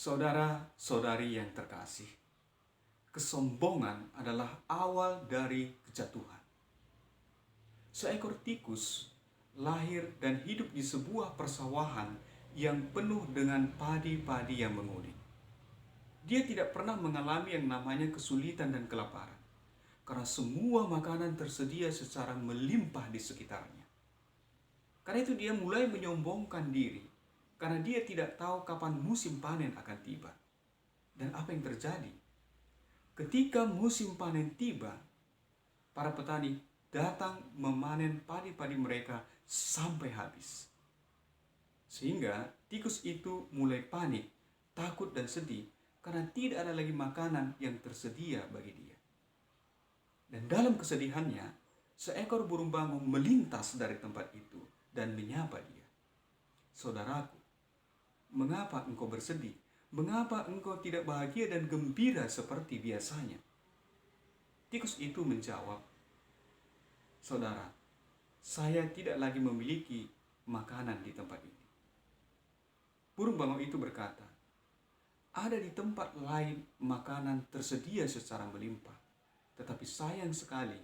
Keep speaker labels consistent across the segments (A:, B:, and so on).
A: Saudara-saudari yang terkasih, kesombongan adalah awal dari kejatuhan. Seekor tikus lahir dan hidup di sebuah persawahan yang penuh dengan padi-padi yang menguning. Dia tidak pernah mengalami yang namanya kesulitan dan kelaparan, karena semua makanan tersedia secara melimpah di sekitarnya. Karena itu dia mulai menyombongkan diri, karena dia tidak tahu kapan musim panen akan tiba. Dan apa yang terjadi? Ketika musim panen tiba, para petani datang memanen padi-padi mereka sampai habis. Sehingga tikus itu mulai panik, takut dan sedih karena tidak ada lagi makanan yang tersedia bagi dia. Dan dalam kesedihannya, seekor burung bangau melintas dari tempat itu dan menyapa dia. Saudaraku, mengapa engkau bersedih? Mengapa engkau tidak bahagia dan gembira seperti biasanya? Tikus itu menjawab, saudara, saya tidak lagi memiliki makanan di tempat ini. Burung bangau itu berkata, ada di tempat lain makanan tersedia secara melimpah, tetapi sayang sekali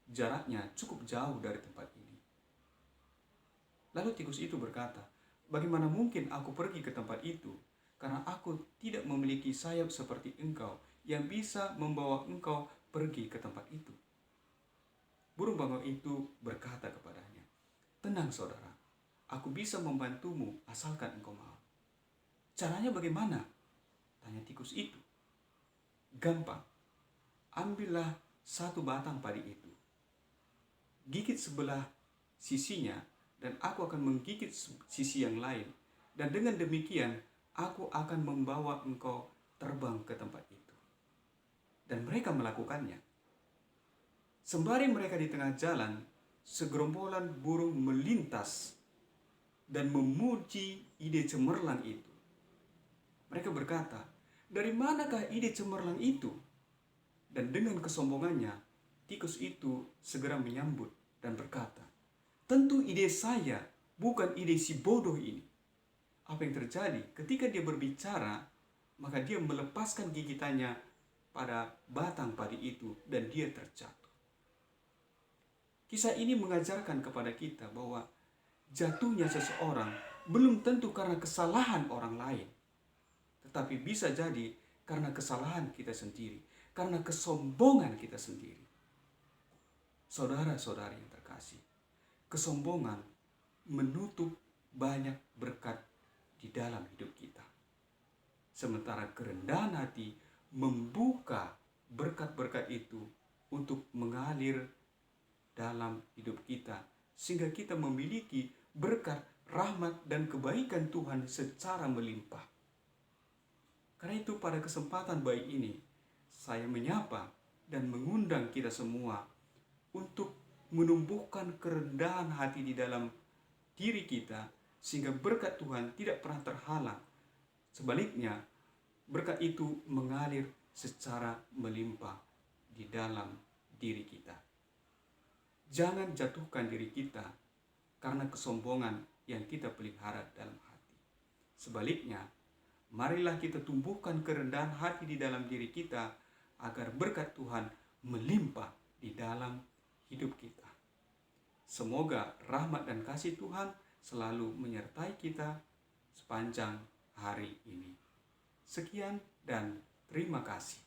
A: jaraknya cukup jauh dari tempat ini. Lalu tikus itu berkata, bagaimana mungkin aku pergi ke tempat itu, karena aku tidak memiliki sayap seperti engkau yang bisa membawa engkau pergi ke tempat itu. Burung bangau itu berkata kepadanya, tenang saudara, aku bisa membantumu asalkan engkau mau. Caranya bagaimana? Tanya tikus itu. Gampang, ambillah satu batang padi itu, gigit sebelah sisinya, dan aku akan menggigit sisi yang lain. Dan dengan demikian, aku akan membawa engkau terbang ke tempat itu. Dan mereka melakukannya. Sembari mereka di tengah jalan, segerombolan burung melintas dan memuji ide cemerlang itu. Mereka berkata, dari manakah ide cemerlang itu? Dan dengan kesombongannya, tikus itu segera menyambut dan berkata, tentu ide saya, bukan ide si bodoh ini. Apa yang terjadi? Ketika dia berbicara, maka dia melepaskan gigitannya pada batang padi itu dan dia terjatuh. Kisah ini mengajarkan kepada kita bahwa jatuhnya seseorang belum tentu karena kesalahan orang lain, tetapi bisa jadi karena kesalahan kita sendiri, karena kesombongan kita sendiri. Saudara-saudari yang terkasih, kesombongan menutup banyak berkat di dalam hidup kita. Sementara kerendahan hati membuka berkat-berkat itu untuk mengalir dalam hidup kita, sehingga kita memiliki berkat, rahmat, dan kebaikan Tuhan secara melimpah. Karena itu pada kesempatan baik ini, saya menyapa dan mengundang kita semua untuk menumbuhkan kerendahan hati di dalam diri kita, sehingga berkat Tuhan tidak pernah terhalang. Sebaliknya, berkat itu mengalir secara melimpah di dalam diri kita. Jangan jatuhkan diri kita karena kesombongan yang kita pelihara dalam hati. Sebaliknya, marilah kita tumbuhkan kerendahan hati di dalam diri kita agar berkat Tuhan melimpah di dalam hidup kita. Semoga rahmat dan kasih Tuhan selalu menyertai kita sepanjang hari ini. Sekian dan terima kasih.